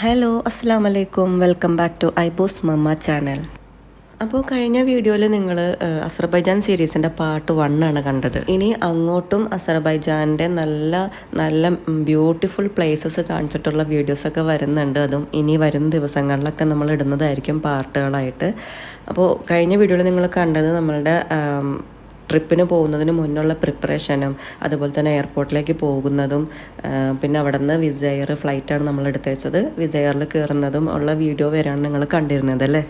Hello അസ്സാം വലൈക്കും welcome back to ഐബോസ് മമ്മ ചാനൽ. അപ്പോൾ കഴിഞ്ഞ വീഡിയോയിൽ നിങ്ങൾ അസർബൈജാൻ സീരീസിൻ്റെ പാർട്ട് 1 ആണ് കണ്ടത്. ഇനി അങ്ങോട്ടും അസർബൈജാൻ്റെ നല്ല നല്ല ബ്യൂട്ടിഫുൾ പ്ലേസസ് കാണിച്ചിട്ടുള്ള വീഡിയോസൊക്കെ വരുന്നുണ്ട്. അതും ഇനി വരും ദിവസങ്ങളിലൊക്കെ നമ്മൾ ഇടുന്നതായിരിക്കും പാർട്ടുകളായിട്ട്. അപ്പോൾ കഴിഞ്ഞ വീഡിയോയിൽ നിങ്ങൾ കണ്ടത് നമ്മളുടെ ട്രിപ്പിന് പോകുന്നതിന് മുന്നുള്ള പ്രിപ്പറേഷനും അതുപോലെ തന്നെ എയർപോർട്ടിലേക്ക് പോകുന്നതും പിന്നെ അവിടെ നിന്ന് വിസ് എയർ ഫ്ലൈറ്റാണ് നമ്മൾ എടുത്തുവെച്ചത്. വിസ് എയറിൽ കയറുന്നതും ഉള്ള വീഡിയോ വരെയാണ് നിങ്ങൾ കണ്ടിരുന്നത് അല്ലേ.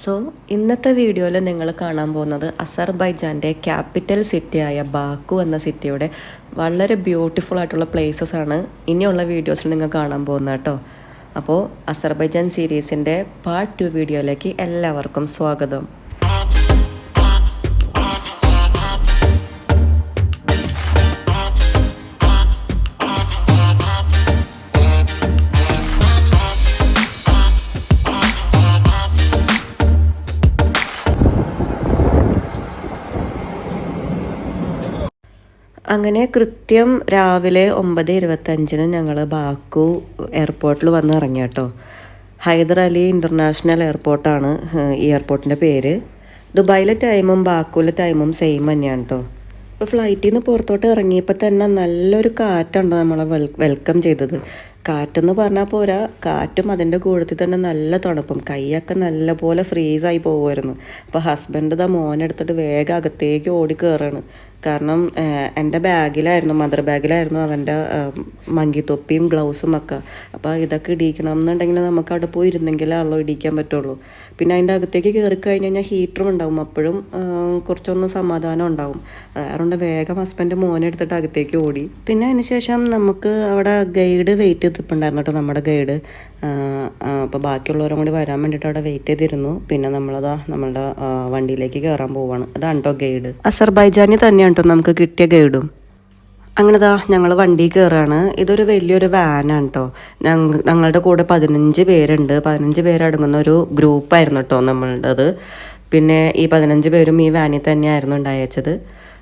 സോ ഇന്നത്തെ വീഡിയോയിൽ നിങ്ങൾ കാണാൻ പോകുന്നത് അസർബൈജാൻ്റെ ക്യാപിറ്റൽ സിറ്റിയായ ബാക്കു എന്ന സിറ്റിയുടെ വളരെ ബ്യൂട്ടിഫുൾ ആയിട്ടുള്ള പ്ലേസസ് ആണ് ഇനിയുള്ള വീഡിയോസിൽ നിങ്ങൾ കാണാൻ പോകുന്നത് കേട്ടോ. അപ്പോൾ അസർബൈജാൻ സീരീസിൻ്റെ പാർട്ട് 2 വീഡിയോയിലേക്ക് എല്ലാവർക്കും സ്വാഗതം. അങ്ങനെ കൃത്യം രാവിലെ 9:25 ഞങ്ങൾ ബാക്കു എയർപോർട്ടിൽ വന്ന് ഇറങ്ങി കേട്ടോ. ഹൈദർ അലി ഇൻ്റർനാഷണൽ എയർപോർട്ടാണ് ഈ എയർപോർട്ടിൻ്റെ പേര്. ദുബായിലെ ടൈമും ബാക്കുവിലെ ടൈമും സെയിം തന്നെയാണ് കേട്ടോ. ഇപ്പോൾ ഫ്ലൈറ്റിൽ നിന്ന് പുറത്തോട്ട് ഇറങ്ങിയപ്പോൾ തന്നെ നല്ലൊരു കാറ്റാണ് നമ്മളെ വെൽക്കം ചെയ്തത്. കാറ്റെന്ന് പറഞ്ഞാൽ പോരാ, കാറ്റും അതിൻ്റെ കൂട്ടത്തിൽ തന്നെ നല്ല തണുപ്പും, കൈയൊക്കെ നല്ല പോലെ ഫ്രീസായി പോകുമായിരുന്നു. അപ്പോൾ ഹസ്ബൻഡ് മോനെടുത്തിട്ട് വേഗം അകത്തേക്ക് ഓടി കയറാണ്. കാരണം എൻ്റെ ബാഗിലായിരുന്നു, മദർ ബാഗിലായിരുന്നു അവൻ്റെ മങ്കി തൊപ്പിയും ഗ്ലൗസും ഒക്കെ. അപ്പോൾ ഇതൊക്കെ ഇടിക്കണം എന്നുണ്ടെങ്കിൽ നമുക്ക് അവിടെ പോയി ഇരുന്നെങ്കിലാണല്ലോ ഇടിക്കാൻ പറ്റുള്ളൂ. പിന്നെ അതിൻ്റെ അകത്തേക്ക് കയറി കഴിഞ്ഞ് കഴിഞ്ഞാൽ ഹീറ്ററും ഉണ്ടാവും, അപ്പോഴും കുറച്ചൊന്ന് സമാധാനം ഉണ്ടാവും. അതുകൊണ്ട് വേഗം ഹസ്ബൻഡ് മോനെ എടുത്തിട്ട് അകത്തേക്ക് ഓടി. പിന്നെ അതിന് ശേഷം നമുക്ക് അവിടെ ഗൈഡ് വെയിറ്റ് ചെയ്തിട്ടുണ്ടായിരുന്നു കേട്ടോ, നമ്മുടെ ഗൈഡ്. അപ്പോൾ ബാക്കിയുള്ളവരും കൂടി വരാൻ വേണ്ടിയിട്ട് അവിടെ വെയിറ്റ് ചെയ്തിരുന്നു. പിന്നെ നമ്മളുടെ വണ്ടിയിലേക്ക് കയറാൻ പോവാണ്. അതാണ് കേട്ടോ ഗൈഡ്. അസർബൈജാനി തന്നെയാണ് കേട്ടോ നമുക്ക് കിട്ടിയ ഗൈഡും. അങ്ങനെ ഞങ്ങൾ വണ്ടി കയറുകയാണ്. ഇതൊരു വലിയൊരു വാനാണ് കേട്ടോ. ഞങ്ങളുടെ കൂടെ 15 പേരുണ്ട്. 15 പേരടങ്ങുന്ന ഒരു ഗ്രൂപ്പായിരുന്നു കേട്ടോ നമ്മളുടേത്. പിന്നെ ഈ 15 പേരും ഈ വാനിൽ തന്നെയായിരുന്നു ഉണ്ടായച്ചത്.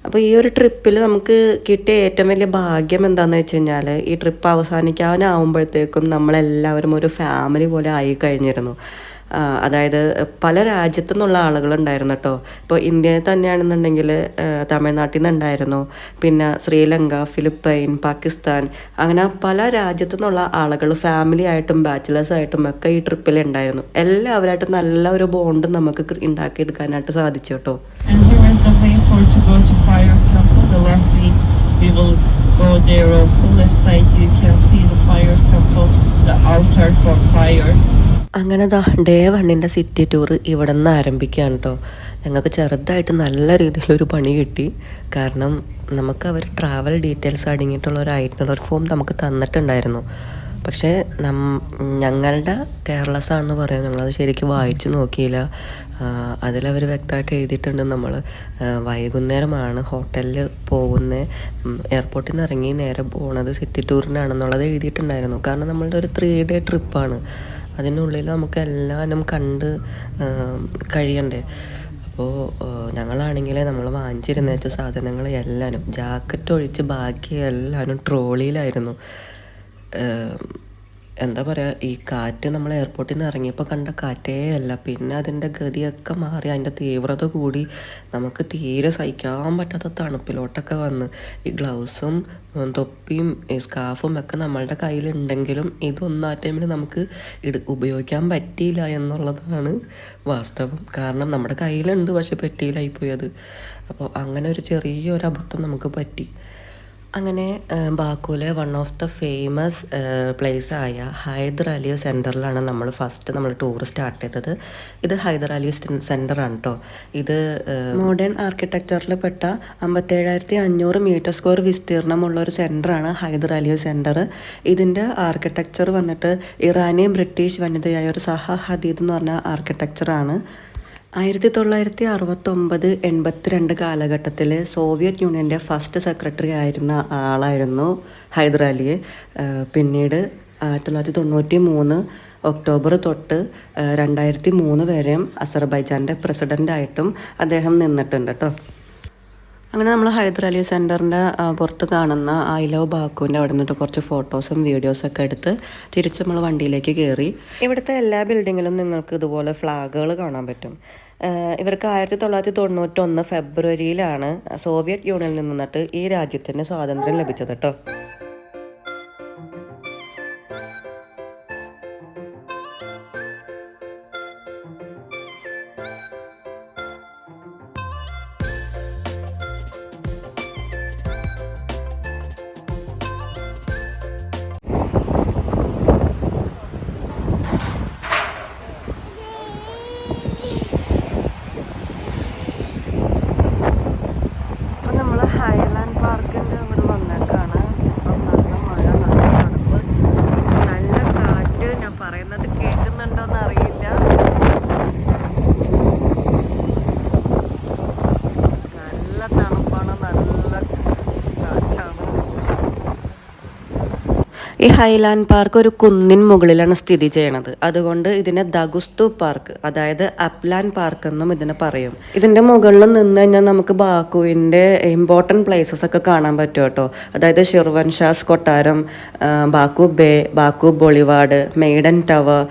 അപ്പോൾ ഈ ഒരു ട്രിപ്പിൽ നമുക്ക് കിട്ടിയ ഏറ്റവും വലിയ ഭാഗ്യം എന്താണെന്ന് വെച്ച് കഴിഞ്ഞാൽ, ഈ ട്രിപ്പ് അവസാനിക്കാനാവുമ്പോഴത്തേക്കും നമ്മളെല്ലാവരും ഒരു ഫാമിലി പോലെ ആയി കഴിഞ്ഞിരുന്നു. അതായത് പല രാജ്യത്തു നിന്നുള്ള ആളുകളുണ്ടായിരുന്നു കേട്ടോ. ഇപ്പോൾ ഇന്ത്യയിൽ തന്നെയാണെന്നുണ്ടെങ്കിൽ തമിഴ്നാട്ടിൽ നിന്നുണ്ടായിരുന്നു, പിന്നെ ശ്രീലങ്ക, ഫിലിപ്പൈൻ, പാകിസ്ഥാൻ, അങ്ങനെ പല രാജ്യത്തു നിന്നുള്ള ആളുകൾ ഫാമിലി ആയിട്ടും ബാച്ചിലേഴ്സായിട്ടും ഒക്കെ ഈ ട്രിപ്പിൽ ഉണ്ടായിരുന്നു. എല്ലാവരായിട്ടും നല്ല ഒരു ബോണ്ട് നമുക്ക് ഉണ്ടാക്കിയെടുക്കാനായിട്ട് സാധിച്ചു കേട്ടോ. Go there also. Left side you can see the fire temple, the altar for fire. അങ്ങനെ ഡേ 1 സിറ്റി ടൂർ ഇവിടെ നിന്ന് ആരംഭിക്കുകയാണ് കേട്ടോ. ഞങ്ങൾക്ക് ചെറുതായിട്ട് നല്ല രീതിയിലൊരു പണി കിട്ടി. കാരണം നമുക്ക് അവർ ട്രാവൽ ഡീറ്റെയിൽസ് അടങ്ങിയിട്ടുള്ള ഒരു ഐറ്റിനറി ഫോം നമുക്ക് തന്നിട്ടുണ്ടായിരുന്നു. പക്ഷേ ഞങ്ങളുടെ കേരളസാണെന്ന് പറയാം, ഞങ്ങളത് ശരിക്കും വായിച്ചു നോക്കിയില്ല. അതിലവർ വ്യക്തമായിട്ട് എഴുതിയിട്ടുണ്ട് നമ്മൾ വൈകുന്നേരമാണ് ഹോട്ടലിൽ പോകുന്നത്, എയർപോർട്ടിൽ നിന്ന് ഇറങ്ങി നേരെ പോകുന്നത് സിറ്റി ടൂറിനാണെന്നുള്ളത് എഴുതിയിട്ടുണ്ടായിരുന്നു. കാരണം നമ്മളുടെ ഒരു 3 ഡേ ട്രിപ്പാണ്. അതിനുള്ളിൽ നമുക്ക് എല്ലാവരും കണ്ട് കഴിയണ്ടേ. അപ്പോൾ ഞങ്ങളാണെങ്കിൽ നമ്മൾ വാങ്ങിച്ചിരുന്ന വെച്ച സാധനങ്ങൾ എല്ലാവരും ജാക്കറ്റ് ഒഴിച്ച് ബാക്കി എല്ലാവരും ട്രോളിയിലായിരുന്നു. എന്താ പറയുക, ഈ കാറ്റ് നമ്മൾ എയർപോർട്ടിൽ നിന്ന് ഇറങ്ങിയപ്പോൾ കണ്ട കാറ്റേ അല്ല. പിന്നെ അതിൻ്റെ ഗതിയൊക്കെ മാറി, അതിൻ്റെ തീവ്രത കൂടി നമുക്ക് തീരെ സഹിക്കാൻ പറ്റാത്ത തണുപ്പിലോട്ടൊക്കെ വന്ന് ഈ ഗ്ലൗസും തൊപ്പിയും ഈ സ്കാർഫും ഒക്കെ നമ്മളുടെ കയ്യിലുണ്ടെങ്കിലും ഇതൊന്നും ആ ടൈമിൽ നമുക്ക് ഉപയോഗിക്കാൻ പറ്റിയില്ല എന്നുള്ളതാണ് വാസ്തവം. കാരണം നമ്മുടെ കയ്യിലുണ്ട്, പക്ഷെ പെട്ടിയിലായിപ്പോയത്. അപ്പോൾ അങ്ങനെ ഒരു ചെറിയൊരു അബദ്ധം നമുക്ക് പറ്റി. അങ്ങനെ ബാക്കുവിലെ വൺ ഓഫ് ദ ഫേമസ് പ്ലേസായ ഹൈദർ അലി സെൻറ്ററിലാണ് നമ്മൾ ടൂർ സ്റ്റാർട്ട് ചെയ്തത്. ഇത് ഹൈദർ അലി സെൻറ്ററാണ് കേട്ടോ. ഇത് മോഡേൺ ആർക്കിടെക്ചറിൽ പെട്ട 57,500 മീറ്റർ സ്ക്വയർ വിസ്തീർണമുള്ള ഒരു സെൻറ്ററാണ് ഹൈദർ അലി സെൻറ്റർ. ഇതിൻ്റെ ആർക്കിടെക്ചർ വന്നിട്ട് ഇറാനിയൻ ബ്രിട്ടീഷ് വനിതയായ ഒരു സഹ ഹദീദ് എന്ന് പറഞ്ഞ ആർക്കിടെക്ചറാണ്. 1969-82 കാലഘട്ടത്തിൽ സോവിയറ്റ് യൂണിയൻ്റെ ഫസ്റ്റ് സെക്രട്ടറി ആയിരുന്ന ആളായിരുന്നു ഹൈദർ അലി. പിന്നീട് 1993 ഒക്ടോബർ തൊട്ട് 2003 വരെയും അസർബൈജാൻ്റെ പ്രസിഡൻ്റായിട്ടും അദ്ദേഹം നിന്നിട്ടുണ്ട് കേട്ടോ. അങ്ങനെ നമ്മൾ ഹൈദർ അലി സെൻറ്ററിൻ്റെ പുറത്ത് കാണുന്ന ഐ ലവ് ബാക്കുവിൻ്റെ അവിടെ നിന്നിട്ട് കുറച്ച് ഫോട്ടോസും വീഡിയോസൊക്കെ എടുത്ത് തിരിച്ച് നമ്മൾ വണ്ടിയിലേക്ക് കയറി. ഇവിടുത്തെ എല്ലാ ബിൽഡിങ്ങിലും നിങ്ങൾക്ക് ഇതുപോലെ ഫ്ലാഗുകൾ കാണാൻ പറ്റും. ഇവർക്ക് 1991 ഫെബ്രുവരിയിലാണ് സോവിയറ്റ് യൂണിയനിൽ നിന്നിട്ട് ഈ രാജ്യത്തിന് സ്വാതന്ത്ര്യം ലഭിച്ചത് കേട്ടോ. ഹൈലാൻഡ് പാർക്കിൻ്റെ അവിടെ വന്നേക്കാണ്. ഇപ്പം നല്ല മഴ, നല്ല തണുപ്പ്, നല്ല കാറ്റ്. ഞാൻ പറയുന്നത് കേൾക്കുന്നുണ്ടോയെന്ന് അറിയില്ല. നല്ല തണുപ്പാണ്, നല്ല കാറ്റാണ്. ഈ ഹൈലാൻഡ് പാർക്ക് ഒരു കുന്നിൻ മുകളിലാണ് സ്ഥിതി ചെയ്യണത്. അതുകൊണ്ട് ഇതിനെ ദഗുസ്തു പാർക്ക്, അതായത് അപ്ലാൻഡ് പാർക്ക് എന്നും ഇതിനെ പറയും. ഇതിൻ്റെ മുകളിൽ നിന്ന് കഴിഞ്ഞാൽ നമുക്ക് ബാക്കുവിൻ്റെ ഇമ്പോർട്ടൻറ്റ് പ്ലേസസ് ഒക്കെ കാണാൻ പറ്റും കേട്ടോ. അതായത് ഷിർവൻ ഷാസ് കൊട്ടാരം, Baku bay, Baku boulevard, maiden tower,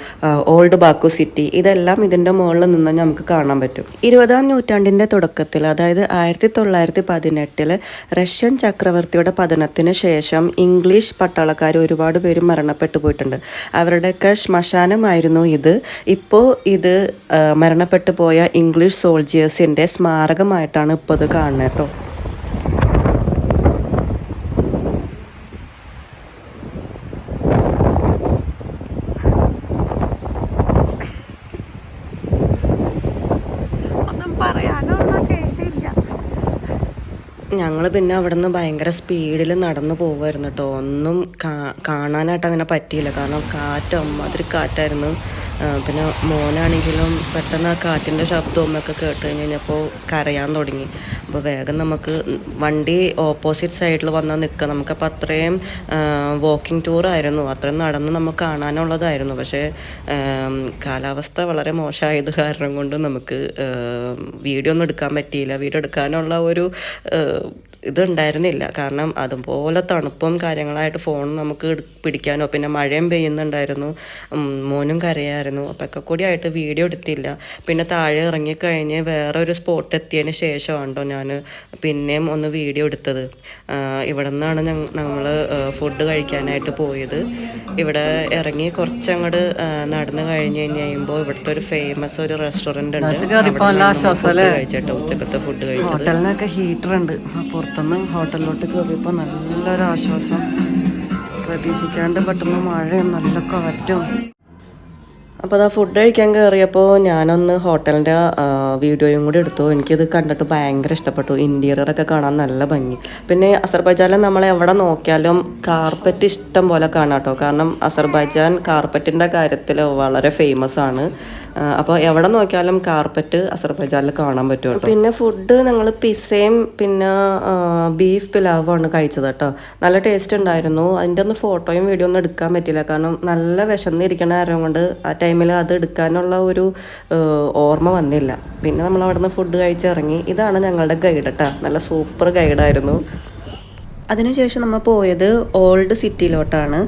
old Baku city, ഇതെല്ലാം ഇതിൻ്റെ മുകളിൽ നിന്ന് നമുക്ക് കാണാൻ പറ്റും. 20-ാം നൂറ്റാണ്ടിൻ്റെ തുടക്കത്തിൽ, അതായത് 1918 റഷ്യൻ ചക്രവർത്തിയുടെ പതനത്തിന് ശേഷം ഇംഗ്ലീഷ് പട്ടാളക്കാർ ഒരുപാട് പേര് മരണപ്പെട്ടു പോയിട്ടുണ്ട്. അവരുടെയൊക്കെ ശ്മശാനമായിരുന്നു ഇത്. ഇപ്പോൾ ഇത് മരണപ്പെട്ടു പോയ ഇംഗ്ലീഷ് സോൾജിയേഴ്സിൻ്റെ സ്മാരകമായിട്ടാണ് ഇപ്പോൾ ഇത് കാണുന്നത് കേട്ടോ. ഒന്നും പറയാനുള്ള ശേഷിയില്ല. ഞങ്ങൾ പിന്നെ അവിടെ നിന്ന് ഭയങ്കര സ്പീഡിൽ നടന്നു പോകുമായിരുന്നു കേട്ടോ. ഒന്നും കാണാനായിട്ട് അങ്ങനെ പറ്റിയില്ല, കാരണം കാറ്റ് അമ്മാതിരി കാറ്റായിരുന്നു. പിന്നെ മോനാണെങ്കിലും പെട്ടെന്ന് ആ കാറ്റിൻ്റെ ശബ്ദവും ഒക്കെ കേട്ട് കഴിഞ്ഞപ്പോൾ കരയാൻ തുടങ്ങി. അപ്പോൾ വേഗം നമുക്ക് വണ്ടി ഓപ്പോസിറ്റ് സൈഡിൽ വന്നാൽ നിൽക്കുക. നമുക്കപ്പോൾ അത്രയും വാക്കിംഗ് ടൂറായിരുന്നു, അത്രയും നടന്ന് നമുക്ക് കാണാനുള്ളതായിരുന്നു. പക്ഷേ കാലാവസ്ഥ വളരെ മോശമായത് കാരണം കൊണ്ട് നമുക്ക് വീഡിയോ ഒന്നും എടുക്കാൻ പറ്റിയില്ല. വീഡിയോ എടുക്കാനുള്ള ഒരു ഇതുണ്ടായിരുന്നില്ല, കാരണം അതുപോലെ തണുപ്പും കാര്യങ്ങളായിട്ട് ഫോൺ നമുക്ക് പിടിക്കാനോ, പിന്നെ മഴയും പെയ്യുന്നുണ്ടായിരുന്നു, മോനും കരയായിരുന്നു. അപ്പോൾ ഒക്കെ കൂടി ആയിട്ട് വീഡിയോ എടുത്തില്ല. പിന്നെ താഴെ ഇറങ്ങിക്കഴിഞ്ഞ് വേറെ ഒരു സ്പോട്ട് എത്തിയതിന് ശേഷമാണ് ഞാൻ പിന്നെയും ഒന്ന് വീഡിയോ എടുത്തത്. ഇവിടെ നിന്നാണ് ഞങ്ങൾ ഫുഡ് കഴിക്കാനായിട്ട് പോയത്. ഇവിടെ ഇറങ്ങി കുറച്ചങ്ങോട്ട് നടന്നു കഴിഞ്ഞ് കഴിയുമ്പോൾ ഇവിടുത്തെ ഒരു ഫേമസ് ഒരു റെസ്റ്റോറൻറ്റ് ഉണ്ട്. കഴിച്ചേട്ടോ ഉച്ചക്കത്തെ ഫുഡ് കഴിച്ചത്. ഹോട്ടലിനൊക്കെ ഹീറ്റർ ഉണ്ട്. പുറത്തുനിന്ന് ഹോട്ടലിലോട്ട് കയറിയപ്പോൾ നല്ലൊരു ആശ്വാസം. പ്രതീക്ഷിക്കാണ്ട് പെട്ടെന്ന് മഴയും നല്ല കാറ്റും. അപ്പോൾ അതാ ഫുഡ് കഴിക്കാൻ കയറിയപ്പോൾ ഞാനൊന്ന് ഹോട്ടലിൻ്റെ വീഡിയോയും കൂടി എടുത്തു. എനിക്കിത് കണ്ടിട്ട് ഭയങ്കര ഇഷ്ടപ്പെട്ടു. ഇൻറ്റീരിയറൊക്കെ കാണാൻ നല്ല ഭംഗി. പിന്നെ അസർബൈജാനിൽ നമ്മൾ എവിടെ നോക്കിയാലും കാർപ്പറ്റ് ഇഷ്ടം പോലെ കാണാം കേട്ടോ. കാരണം അസർബൈജാൻ കാർപ്പറ്റിൻ്റെ കാര്യത്തിൽ വളരെ ഫേമസ് ആണ്. അപ്പോൾ എവിടെ നോക്കിയാലും കാർപ്പറ്റ് അസർബൈജാനിൽ കാണാൻ പറ്റും കേട്ടോ. പിന്നെ ഫുഡ് ഞങ്ങൾ പിസയും പിന്നെ ബീഫ് പിലാവുമാണ് കഴിച്ചത് കേട്ടോ. നല്ല ടേസ്റ്റ് ഉണ്ടായിരുന്നു. അതിൻ്റെ ഒന്നും ഫോട്ടോയും വീഡിയോ ഒന്നും എടുക്കാൻ പറ്റില്ല, കാരണം നല്ല വിശന്നിരിക്കണ കാരണം കൊണ്ട് ആ ടൈമിൽ അത് എടുക്കാനുള്ള ഒരു ഓർമ്മ വന്നില്ല. പിന്നെ നമ്മൾ അവിടെ നിന്ന് ഫുഡ് കഴിച്ചിറങ്ങി. ഇതാണ് ഞങ്ങളുടെ ഗൈഡ് കേട്ടോ. നല്ല സൂപ്പർ ഗൈഡായിരുന്നു. അതിനുശേഷം നമ്മൾ പോയത് ഓൾഡ് സിറ്റിയിലോട്ടാണ്.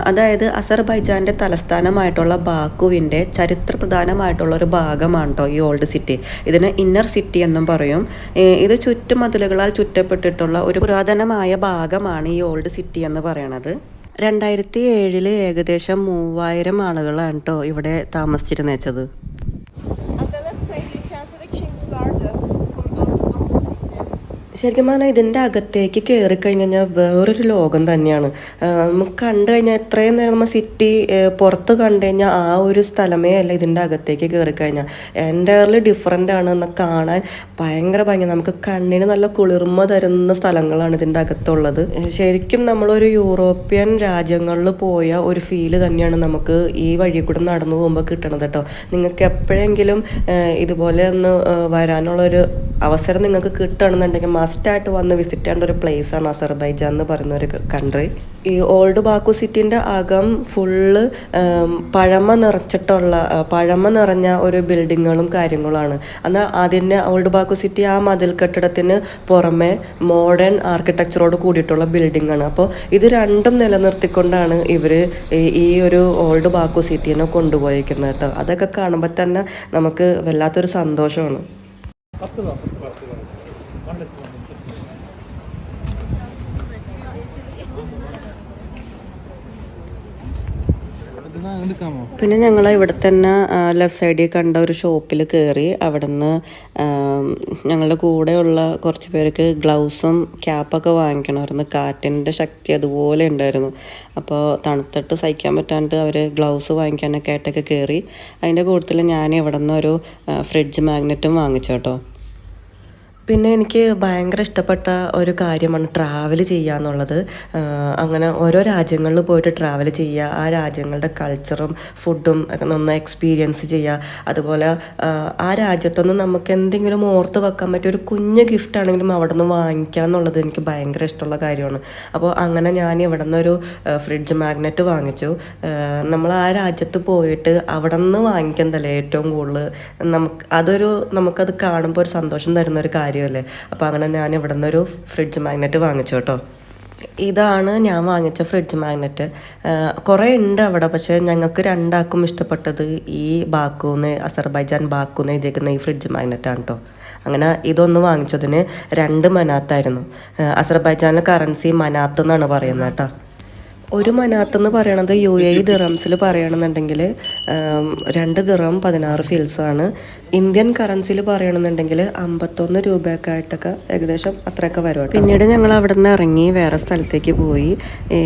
അതായത് അസർബൈജാൻ്റെ തലസ്ഥാനമായിട്ടുള്ള ബാക്കുവിൻ്റെ ചരിത്രപ്രധാനമായിട്ടുള്ള ഒരു ഭാഗമാണ് കേട്ടോ ഈ ഓൾഡ് സിറ്റി. ഇതിന് ഇന്നർ സിറ്റി എന്നും പറയും. ഇത് ചുറ്റുമതിലുകളാൽ ചുറ്റപ്പെട്ടിട്ടുള്ള ഒരു പുരാതനമായ ഭാഗമാണ് ഈ ഓൾഡ് സിറ്റി എന്ന് പറയണത്. 2007 ഏകദേശം 3000 ആളുകളാണ് കേട്ടോ ഇവിടെ താമസിച്ചിരുന്നത്. ശരിക്കും പറഞ്ഞാൽ ഇതിൻ്റെ അകത്തേക്ക് കയറി കഴിഞ്ഞ് കഴിഞ്ഞാൽ വേറൊരു ലോകം തന്നെയാണ്. നമുക്ക് കണ്ടു കഴിഞ്ഞാൽ എത്രയും നേരം നമ്മൾ സിറ്റി പുറത്ത് കണ്ടു കഴിഞ്ഞാൽ ആ ഒരു സ്ഥലമേ അല്ല ഇതിൻ്റെ അകത്തേക്ക് കയറി കഴിഞ്ഞാൽ എൻ്റയർലി ഡിഫറെൻ്റ് ആണ്. എന്ന് കാണാൻ ഭയങ്കര ഭംഗി. നമുക്ക് കണ്ണിന് നല്ല കുളിർമ തരുന്ന സ്ഥലങ്ങളാണ് ഇതിൻ്റെ അകത്തുള്ളത്. ശരിക്കും നമ്മളൊരു യൂറോപ്യൻ രാജ്യങ്ങളിൽ പോയ ഒരു ഫീല് തന്നെയാണ് നമുക്ക് ഈ വഴി കൂടെ നടന്നു പോകുമ്പോൾ കിട്ടണത് കേട്ടോ. നിങ്ങൾക്ക് എപ്പോഴെങ്കിലും ഇതുപോലെ ഒന്ന് വരാനുള്ളൊരു അവസരം നിങ്ങൾക്ക് കിട്ടുകയാണെന്നുണ്ടെങ്കിൽ മസ്റ്റായിട്ട് വന്ന് വിസിറ്റ് ചെയ്യേണ്ട ഒരു പ്ലേസാണ് അസർബൈജാൻ എന്ന് പറയുന്ന ഒരു കൺട്രി. ഈ ഓൾഡ് ബാക്കു സിറ്റിൻ്റെ അകം ഫുള്ള് പഴമ നിറഞ്ഞ ഒരു ബിൽഡിങ്ങുകളും കാര്യങ്ങളാണ്. എന്നാൽ അതിൻ്റെ ഓൾഡ് ബാക്കു സിറ്റി ആ മതിൽ കെട്ടിടത്തിന് പുറമെ മോഡേൺ ആർക്കിടെക്ചറോട് കൂടിയിട്ടുള്ള ബിൽഡിങ്ങാണ്. അപ്പോൾ ഇത് രണ്ടും നിലനിർത്തിക്കൊണ്ടാണ് ഇവർ ഈ ഒരു ഓൾഡ് ബാക്കു സിറ്റീനെ കൊണ്ടുപോയിരിക്കുന്നത് കേട്ടോ. അതൊക്കെ കാണുമ്പോൾ തന്നെ നമുക്ക് വല്ലാത്തൊരു സന്തോഷമാണ്. പിന്നെ ഞങ്ങൾ ഇവിടെ തന്നെ ലെഫ്റ്റ് സൈഡിൽ കണ്ട ഒരു ഷോപ്പിൽ കയറി. അവിടെ നിന്ന് ഞങ്ങളുടെ കൂടെയുള്ള കുറച്ച് പേർക്ക് ഗ്ലൗസും ക്യാപ്പൊക്കെ വാങ്ങിക്കണമായിരുന്നു. കാറ്റിൻ്റെ ശക്തി അതുപോലെ ഉണ്ടായിരുന്നു. അപ്പോൾ തണുത്തിട്ട് സഹിക്കാൻ പറ്റാണ്ട് അവർ ഗ്ലൗസ് വാങ്ങിക്കാനൊക്കെ ആയിട്ടൊക്കെ കയറി. അതിൻ്റെ കൂട്ടത്തിൽ ഞാൻ ഇവിടെ നിന്ന് ഒരു ഫ്രിഡ്ജ് മാഗ്നറ്റും വാങ്ങിച്ചു കേട്ടോ. പിന്നെ എനിക്ക് ഭയങ്കര ഇഷ്ടപ്പെട്ട ഒരു കാര്യമാണ് ട്രാവൽ ചെയ്യുക എന്നുള്ളത്. അങ്ങനെ ഓരോ രാജ്യങ്ങളിൽ പോയിട്ട് ട്രാവൽ ചെയ്യുക, ആ രാജ്യങ്ങളുടെ കൾച്ചറും ഫുഡും ഒക്കെ നന്നായി എക്സ്പീരിയൻസ് ചെയ്യുക. അതുപോലെ ആ രാജ്യത്തുനിന്ന് നമുക്ക് എന്തെങ്കിലും ഓർത്ത് വെക്കാൻ പറ്റിയ ഒരു കുഞ്ഞ് ഗിഫ്റ്റ് ആണെങ്കിലും അവിടെ നിന്ന് വാങ്ങിക്കുക എന്നുള്ളത് എനിക്ക് ഭയങ്കര ഇഷ്ടമുള്ള കാര്യമാണ്. അപ്പോൾ അങ്ങനെ ഞാൻ ഇവിടെ നിന്നൊരു ഫ്രിഡ്ജ് മാഗ്നറ്റ് വാങ്ങിച്ചു. നമ്മൾ ആ രാജ്യത്ത് പോയിട്ട് അവിടെ നിന്ന് വാങ്ങിക്കുന്നതല്ലേ ഏറ്റവും കൂടുതൽ നമുക്കത് കാണുമ്പോൾ ഒരു സന്തോഷം തരുന്ന ഒരു കാര്യം അല്ലേ. അപ്പോൾ അങ്ങനെ ഞാൻ ഇവിടെ നിന്നൊരു ഫ്രിഡ്ജ് മാഗ്നറ്റ് വാങ്ങിച്ചു കേട്ടോ. ഇതാണ് ഞാൻ വാങ്ങിച്ച ഫ്രിഡ്ജ് മാഗ്നറ്റ്. കുറേ ഉണ്ട് അവിടെ, പക്ഷേ ഞങ്ങൾക്ക് രണ്ടാൾക്കും ഇഷ്ടപ്പെട്ടത് ഈ അസർബൈജാൻ ബാക്കൂന്ന് എഴുതിയേക്കുന്ന ഈ ഫ്രിഡ്ജ് മാഗ്നറ്റാണ് കേട്ടോ. അങ്ങനെ ഇതൊന്ന് വാങ്ങിച്ചതിന് 2 മനാത്തായിരുന്നു. അസർബൈജാനിലെ കറൻസി മനാത്ത് എന്നാണ് പറയുന്നത് കേട്ടോ. ഒരു മനാത്ത് എന്ന് പറയണത് UAE ദിറംസിൽ പറയണമെന്നുണ്ടെങ്കിൽ 2 ദിറം 16 ഫിൽസാണ്. ഇന്ത്യൻ കറൻസിയിൽ പറയണമെന്നുണ്ടെങ്കിൽ 51 രൂപയൊക്കെ ആയിട്ടൊക്കെ ഏകദേശം അത്രയൊക്കെ വരും. പിന്നീട് ഞങ്ങൾ അവിടെ നിന്ന് ഇറങ്ങി വേറെ സ്ഥലത്തേക്ക് പോയി.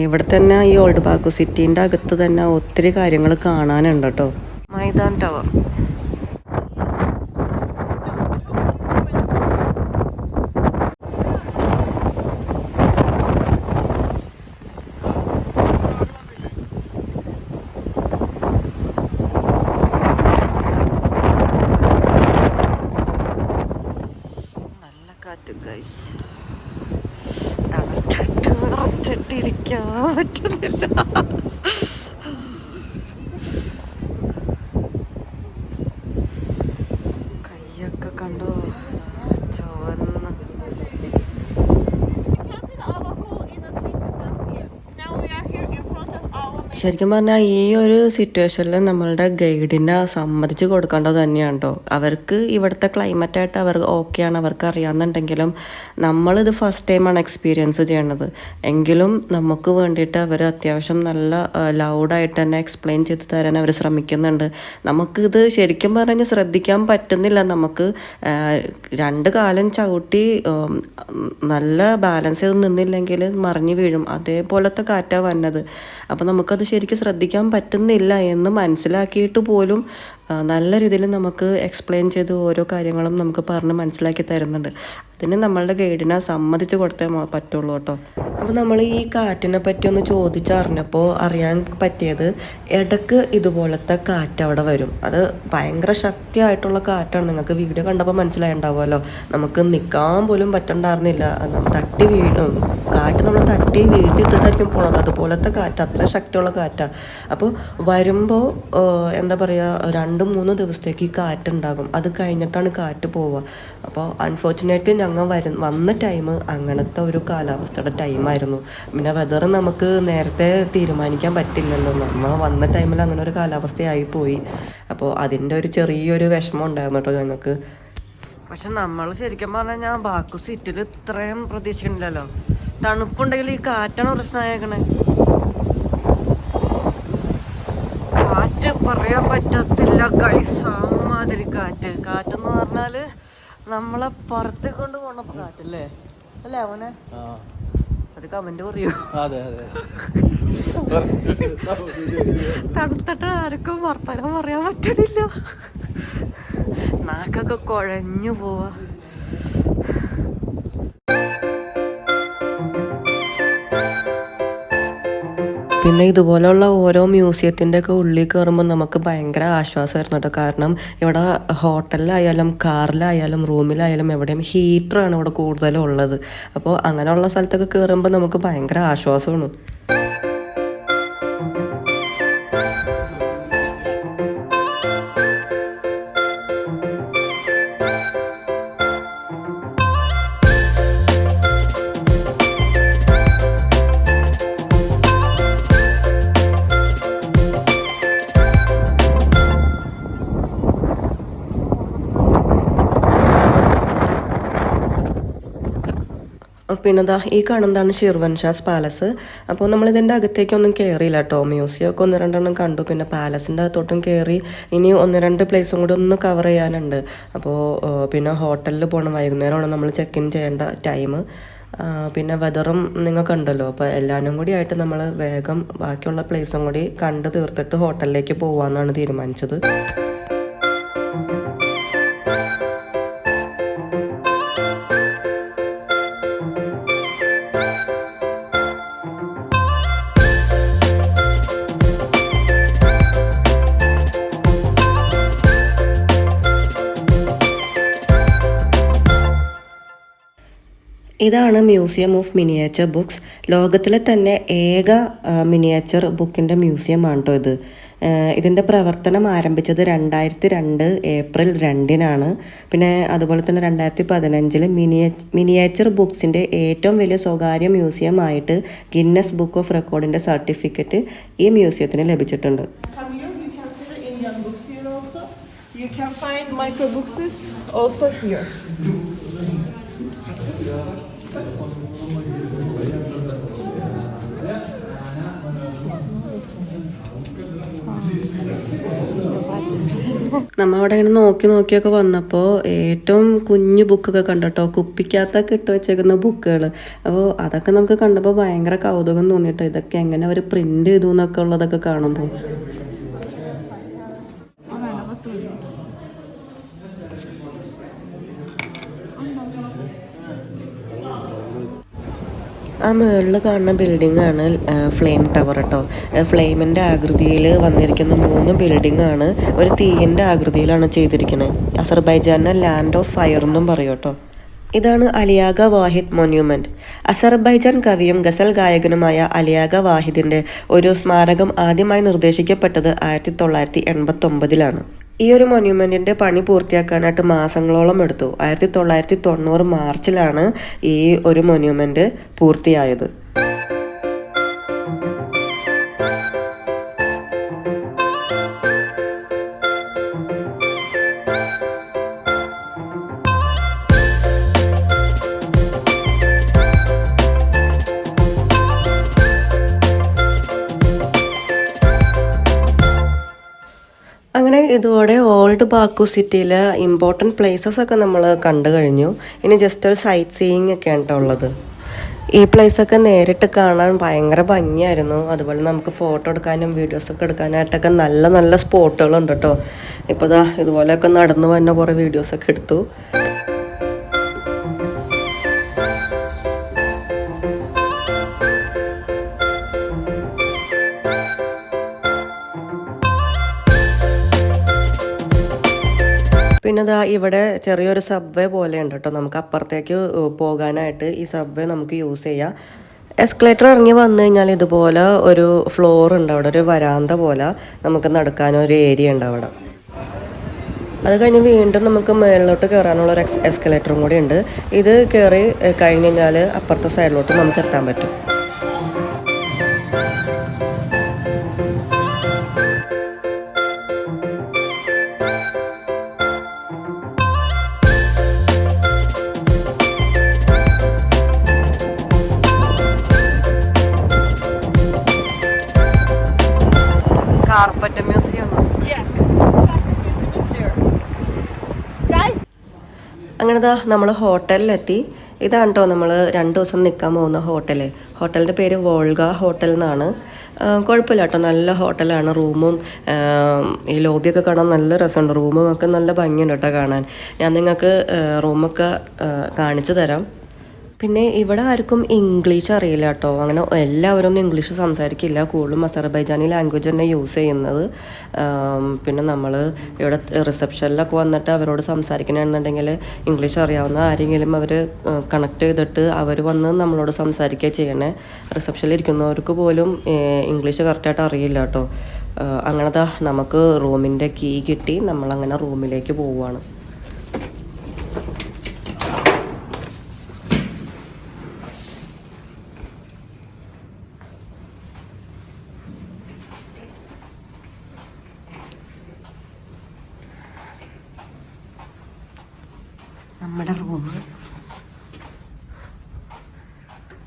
ഇവിടെ തന്നെ ഈ ഓൾഡ് ബാക്കു സിറ്റീൻ്റെ അകത്ത് തന്നെ ഒത്തിരി കാര്യങ്ങൾ കാണാനുണ്ട് കേട്ടോ. മൈതാൻ ടവർ, തണുത്തിട്ടിരിക്കാൻ പറ്റുന്നില്ല. കയ്യൊക്കെ കണ്ടോ ചുവന്ന്. ശരിക്കും പറഞ്ഞാൽ ഈ ഒരു സിറ്റുവേഷനിൽ നമ്മളുടെ ഗൈഡിനെ സമ്മതിച്ച് കൊടുക്കേണ്ടത് തന്നെയാണ് കേട്ടോ. അവർക്ക് ഇവിടുത്തെ ക്ലൈമറ്റായിട്ട് അവർ ഓക്കെയാണ്, അവർക്ക് അറിയാമെന്നുണ്ടെങ്കിലും നമ്മളിത് ഫസ്റ്റ് ടൈമാണ് എക്സ്പീരിയൻസ് ചെയ്യണത്. എങ്കിലും നമുക്ക് വേണ്ടിയിട്ട് അവർ അത്യാവശ്യം നല്ല ലൗഡായിട്ട് തന്നെ എക്സ്പ്ലെയിൻ ചെയ്ത് തരാൻ അവർ ശ്രമിക്കുന്നുണ്ട്. നമുക്കിത് ശരിക്കും പറഞ്ഞ് ശ്രദ്ധിക്കാൻ പറ്റുന്നില്ല. നമുക്ക് 2 കാലം ചവിട്ടി നല്ല ബാലൻസ് ചെയ്ത് നിന്നില്ലെങ്കിൽ മറിഞ്ഞു വീഴും. അതേപോലത്തെ കാറ്റാണ് വന്നത്. അപ്പോൾ നമുക്കത് ശരിക്കും ശ്രദ്ധിക്കാൻ പറ്റുന്നില്ല എന്ന് മനസ്സിലാക്കിയിട്ട് പോലും നല്ല രീതിയിൽ നമുക്ക് എക്സ്പ്ലെയിൻ ചെയ്ത് ഓരോ കാര്യങ്ങളും നമുക്ക് പറഞ്ഞ് മനസ്സിലാക്കി തരുന്നുണ്ട്. അതിന് നമ്മളുടെ ഗൈഡിനെ സമ്മതിച്ച് കൊടുത്തേ പറ്റുള്ളൂ കേട്ടോ. അപ്പോൾ നമ്മൾ ഈ കാറ്റിനെ പറ്റി ഒന്ന് ചോദിച്ചറിഞ്ഞപ്പോൾ അറിയാൻ പറ്റിയത് ഇടയ്ക്ക് ഇതുപോലത്തെ കാറ്റ് അവിടെ വരും. അത് ഭയങ്കര ശക്തിയായിട്ടുള്ള കാറ്റാണ്. നിങ്ങൾക്ക് വീഡിയോ കണ്ടപ്പോൾ മനസ്സിലായിട്ടുണ്ടാവുമല്ലോ. നമുക്ക് നിൽക്കാൻ പോലും പറ്റണ്ടായിരുന്നില്ല. തട്ടി വീഴും കാറ്റ്, നമ്മൾ തട്ടി വീഴ്ത്തിയിട്ടിട്ടായിരിക്കും പോണത്. അതുപോലത്തെ കാറ്റ്, അത്ര ശക്തിയുള്ള കാറ്റാണ്. അപ്പോൾ വരുമ്പോൾ എന്താ പറയുക, 2-3 ദിവസത്തേക്ക് ഈ കാറ്റുണ്ടാകും. അത് കഴിഞ്ഞിട്ടാണ് കാറ്റ് പോവുക. അപ്പോൾ അൺഫോർച്ചുനേറ്റ്ലി ഞങ്ങൾ വന്ന ടൈം അങ്ങനത്തെ ഒരു കാലാവസ്ഥയുടെ ടൈമായിരുന്നു. പിന്നെ വെതർ നമുക്ക് നേരത്തെ തീരുമാനിക്കാൻ പറ്റില്ലല്ലോ. നമ്മൾ വന്ന ടൈമിൽ അങ്ങനെ ഒരു കാലാവസ്ഥയായി പോയി. അപ്പോൾ അതിൻ്റെ ഒരു ചെറിയൊരു വിഷമം ഉണ്ടായിരുന്നു കേട്ടോ ഞങ്ങൾക്ക്. പക്ഷെ നമ്മൾ ശരിക്കും പറഞ്ഞാൽ ഞാൻ ബാക്കു സിറ്റിയിൽ ഇത്രയും പ്രതീക്ഷിക്കുന്നില്ലല്ലോ. തണുപ്പുണ്ടെങ്കിൽ ഈ കാറ്റാണ് പ്രശ്നമായേക്കണേ. കാറ്റ് പറയാൻ പറ്റത്തില്ല ഗൈസ്, അമ്മാതിരി കാറ്റെന്ന് പറഞ്ഞാല് നമ്മളെ പുറത്തെ കൊണ്ട് പോണ കാറ്റല്ലേ അല്ലേ അവനെ? ഒരു കമന്റ് പറയൂ. തണുത്തിട്ട് ആർക്കും വർത്തമാനം പറയാൻ പറ്റണില്ല. നാക്കൊക്കെ കുഴഞ്ഞു പോവാ. പിന്നെ ഇതുപോലെയുള്ള ഓരോ മ്യൂസിയത്തിൻ്റെ ഒക്കെ ഉള്ളിൽ കയറുമ്പോൾ നമുക്ക് ഭയങ്കര ആശ്വാസമായിരുന്നു കേട്ടോ. കാരണം ഇവിടെ ഹോട്ടലിലായാലും കാറിലായാലും റൂമിലായാലും എവിടെയും ഹീറ്ററാണ് ഇവിടെ കൂടുതലും ഉള്ളത്. അപ്പോൾ അങ്ങനെയുള്ള സ്ഥലത്തൊക്കെ കയറുമ്പോൾ നമുക്ക് ഭയങ്കര ആശ്വാസമാണ്. പിന്നെ ദാ ഈ കാണുന്നതാണ് ഷിർവൻഷാസ് പാലസ്. അപ്പോൾ നമ്മളിതിൻ്റെ അകത്തേക്കൊന്നും കയറിയില്ല കേട്ടോ. മ്യൂസിയമൊക്കെ 1-2 കണ്ടു. പിന്നെ പാലസിൻ്റെ അകത്തോട്ടും കയറി. ഇനി 1-2 പ്ലേസും കൂടി ഒന്ന് കവർ ചെയ്യാനുണ്ട്. അപ്പോൾ പിന്നെ ഹോട്ടലിൽ പോകണം. വൈകുന്നേരമാണ് നമ്മൾ ചെക്ക് ഇൻ ചെയ്യേണ്ട ടൈം. പിന്നെ വെതറും നിങ്ങൾ കണ്ടല്ലോ. അപ്പോൾ എല്ലാവരും കൂടി ആയിട്ട് നമ്മൾ വേഗം ബാക്കിയുള്ള പ്ലേസും കൂടി കണ്ട് തീർത്തിട്ട് ഹോട്ടലിലേക്ക് പോകാമെന്നാണ് തീരുമാനിച്ചത്. ഇതാണ് മ്യൂസിയം ഓഫ് മിനിയേച്ചർ ബുക്സ്. ലോകത്തിലെ തന്നെ ഏക മിനിയേച്ചർ ബുക്കിൻ്റെ മ്യൂസിയമാണ് കേട്ടോ ഇത്. ഇതിൻ്റെ പ്രവർത്തനം ആരംഭിച്ചത് 2002 ഏപ്രിൽ 2-നാണ്. പിന്നെ അതുപോലെ തന്നെ 2015 മിനിയേച്ചർ ബുക്സിൻ്റെ ഏറ്റവും വലിയ സ്വകാര്യ മ്യൂസിയമായിട്ട് ഗിന്നസ് ബുക്ക് ഓഫ് റെക്കോർഡിൻ്റെ സർട്ടിഫിക്കറ്റ് ഈ മ്യൂസിയത്തിന് ലഭിച്ചിട്ടുണ്ട്. You can find micro boxes also here. നമ്മൾ അവിടെ ഇങ്ങനെ നോക്കിയൊക്കെ വന്നപ്പോൾ ഏറ്റവും കുഞ്ഞു ബുക്കൊക്കെ കണ്ടോ. കുപ്പിക്കകത്തൊക്കെ ഇട്ട് വെച്ചേക്കുന്ന ബുക്കുകൾ. അപ്പോൾ അതൊക്കെ നമുക്ക് കണ്ടപ്പോൾ ഭയങ്കര കൗതുകം തോന്നിട്ടോ. ഇതൊക്കെ എങ്ങനെ അവർ പ്രിന്റ് ചെയ്തു എന്നൊക്കെ ഉള്ളതൊക്കെ കാണുമ്പോൾ. ആ മുകളിൽ കാണുന്ന ബിൽഡിംഗാണ് ഫ്ലെയിം ടവർ കേട്ടോ. ഫ്ലെയിമിൻ്റെ ആകൃതിയിൽ വന്നിരിക്കുന്ന 3 ബിൽഡിംഗാണ്. ഒരു തീയിൻ്റെ ആകൃതിയിലാണ് ചെയ്തിരിക്കുന്നത്. അസർബൈജാനെ ലാൻഡ് ഓഫ് ഫയർ എന്നും പറയും കേട്ടോ. ഇതാണ് അലിയാഗ വാഹിദ് മൊന്യൂമെൻറ്റ്. അസർബൈജാൻ കവിയും ഗസൽ ഗായകനുമായ അലിയാഗ വാഹിദിൻ്റെ ഒരു സ്മാരകം ആദ്യമായി നിർദ്ദേശിക്കപ്പെട്ടത് 1989-ലാണ്. ഈ ഒരു മൊന്യൂമെൻറ്റിൻ്റെ പണി പൂർത്തിയാക്കാനായിട്ട് മാസങ്ങളോളം എടുത്തു. 1990 മാർച്ചിലാണ് ഈ ഒരു മൊന്യൂമെൻറ്റ് പൂർത്തിയായത്. അങ്ങനെ ഇതോടെ ഓൾഡ് ബാക്കു സിറ്റിയിലെ ഇമ്പോർട്ടൻറ്റ് പ്ലേസസ് ഒക്കെ നമ്മൾ കണ്ടു കഴിഞ്ഞു. ഇനി ജസ്റ്റ് ഒരു സൈറ്റ് സീയിങ് ഒക്കെയാണ് കേട്ടോ ഉള്ളത്. ഈ പ്ലേസൊക്കെ നേരിട്ട് കാണാൻ ഭയങ്കര ഭംഗിയായിരുന്നു. അതുപോലെ നമുക്ക് ഫോട്ടോ എടുക്കാനും വീഡിയോസൊക്കെ എടുക്കാനായിട്ടൊക്കെ നല്ല നല്ല സ്പോട്ടുകളുണ്ട് കേട്ടോ. ഇപ്പോൾ ദാ ഇതുപോലെയൊക്കെ നടന്നു വന്ന കുറേ വീഡിയോസൊക്കെ എടുത്തു. പിന്നെ ദാ ഇവിടെ ചെറിയൊരു സബ്വേ പോലെ ഉണ്ട് കേട്ടോ. നമുക്ക് അപ്പുറത്തേക്ക് പോകാനായിട്ട് ഈ സബ്വേ നമുക്ക് യൂസ് ചെയ്യാം. എസ്കലേറ്റർ ഇറങ്ങി വന്നു കഴിഞ്ഞാൽ ഇതുപോലെ ഒരു ഫ്ലോർ ഉണ്ട് അവിടെ, ഒരു വരാന്ത പോലെ നമുക്ക് നടക്കാനൊരു ഏരിയ ഉണ്ട് അവിടെ. അത് കഴിഞ്ഞ് വീണ്ടും നമുക്ക് മുകളിലോട്ട് കയറാനുള്ള ഒരു എസ്കലേറ്ററും കൂടി ഉണ്ട്. ഇത് കയറി കഴിഞ്ഞ് കഴിഞ്ഞാൽ അപ്പുറത്തെ സൈഡിലോട്ട് നമുക്ക് എത്താൻ പറ്റും. Carpet museum. അങ്ങനെ ദാ നമ്മൾ ഹോട്ടലിലെത്തി. ഇതാണ് കേട്ടോ നമ്മൾ 2 ദിവസം നിൽക്കാൻ പോകുന്ന ഹോട്ടൽ. ഹോട്ടലിൻ്റെ പേര് വോൾഗ ഹോട്ടൽ എന്നാണ്. കുഴപ്പമില്ല കേട്ടോ, നല്ല ഹോട്ടലാണ്. റൂമും ഈ ലോബിയൊക്കെ കാണാൻ നല്ല രസമുണ്ട്. റൂമും ഒക്കെ നല്ല ഭംഗിയുണ്ട് കേട്ടോ കാണാൻ. ഞാൻ നിങ്ങൾക്ക് റൂമൊക്കെ കാണിച്ചു തരാം. പിന്നെ ഇവിടെ ആർക്കും ഇംഗ്ലീഷ് അറിയില്ല കേട്ടോ. അങ്ങനെ എല്ലാവരും ഒന്നും ഇംഗ്ലീഷ് സംസാരിക്കില്ല. കൂടുതലും അസർബൈജാനി ലാംഗ്വേജ് തന്നെ യൂസ് ചെയ്യുന്നത്. പിന്നെ നമ്മൾ ഇവിടെ റിസപ്ഷനിലൊക്കെ വന്നിട്ട് അവരോട് സംസാരിക്കണമെന്നുണ്ടെങ്കിൽ ഇംഗ്ലീഷ് അറിയാവുന്ന ആരെങ്കിലും അവർ കണക്ട് ചെയ്തിട്ട് അവർ വന്ന് നമ്മളോട് സംസാരിക്കുക ചെയ്യണേ. റിസപ്ഷനിൽ ഇരിക്കുന്നവർക്ക് പോലും ഇംഗ്ലീഷ് കറക്റ്റായിട്ട് അറിയില്ല കേട്ടോ. അങ്ങനത്തെ നമുക്ക് റൂമിൻ്റെ കീ കിട്ടി. നമ്മളങ്ങനെ റൂമിലേക്ക് പോവുകയാണ്.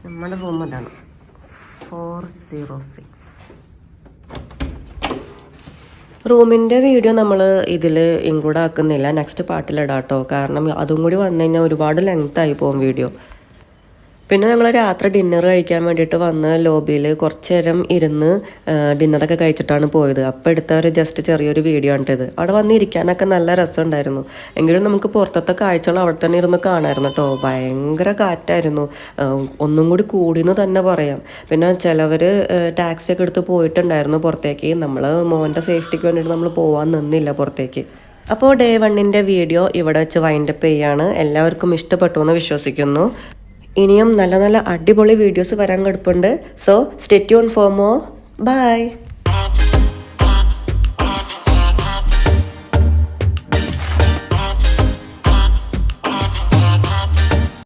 നമ്മുടെ റൂം അതാണ് 406. റൂമിൻ്റെ വീഡിയോ നമ്മൾ ഇതിൽ ഇൻക്ലൂഡ് ആക്കുന്നില്ല. നെക്സ്റ്റ് പാർട്ടിലിടാം കേട്ടോ. കാരണം അതും കൂടി വന്നു കഴിഞ്ഞാൽ ഒരുപാട് ലെങ്ത് ആയി പോകും വീഡിയോ. പിന്നെ ഞങ്ങൾ രാത്രി ഡിന്നർ കഴിക്കാൻ വേണ്ടിയിട്ട് വന്ന് ലോബിയിൽ കുറച്ച് നേരം ഇരുന്ന് ഡിന്നറൊക്കെ കഴിച്ചിട്ടാണ് പോയത്. അപ്പോൾ എടുത്ത ഒരു ജസ്റ്റ് ചെറിയൊരു വീഡിയോ ആണിത്. അവിടെ വന്ന് ഇരിക്കാനൊക്കെ നല്ല രസമുണ്ടായിരുന്നു. എങ്കിലും നമുക്ക് പുറത്തത്തെ കാഴ്ചകൾ അവിടെ തന്നെ ഇരുന്ന് കാണാമായിരുന്നു കേട്ടോ. ഭയങ്കര കാറ്റായിരുന്നു. ഒന്നും കൂടി കൂടിയെന്ന് തന്നെ പറയാം. പിന്നെ ചിലവർ ടാക്സിയൊക്കെ എടുത്ത് പോയിട്ടുണ്ടായിരുന്നു പുറത്തേക്ക്. നമ്മൾ മോൻ്റെ സേഫ്റ്റിക്ക് വേണ്ടിയിട്ട് നമ്മൾ പോകാൻ നിന്നില്ല പുറത്തേക്ക്. അപ്പോൾ ഡേ 1ൻ്റെ വീഡിയോ ഇവിടെ വെച്ച് വൈൻഡപ്പ് ചെയ്യാണ്. എല്ലാവർക്കും ഇഷ്ടപ്പെട്ടു എന്ന് വിശ്വസിക്കുന്നു. ഇനിയും നല്ല നല്ല അടിപൊളി വീഡിയോസ് വരാൻ കിടപ്പുണ്ട്. So stay tuned for more. By.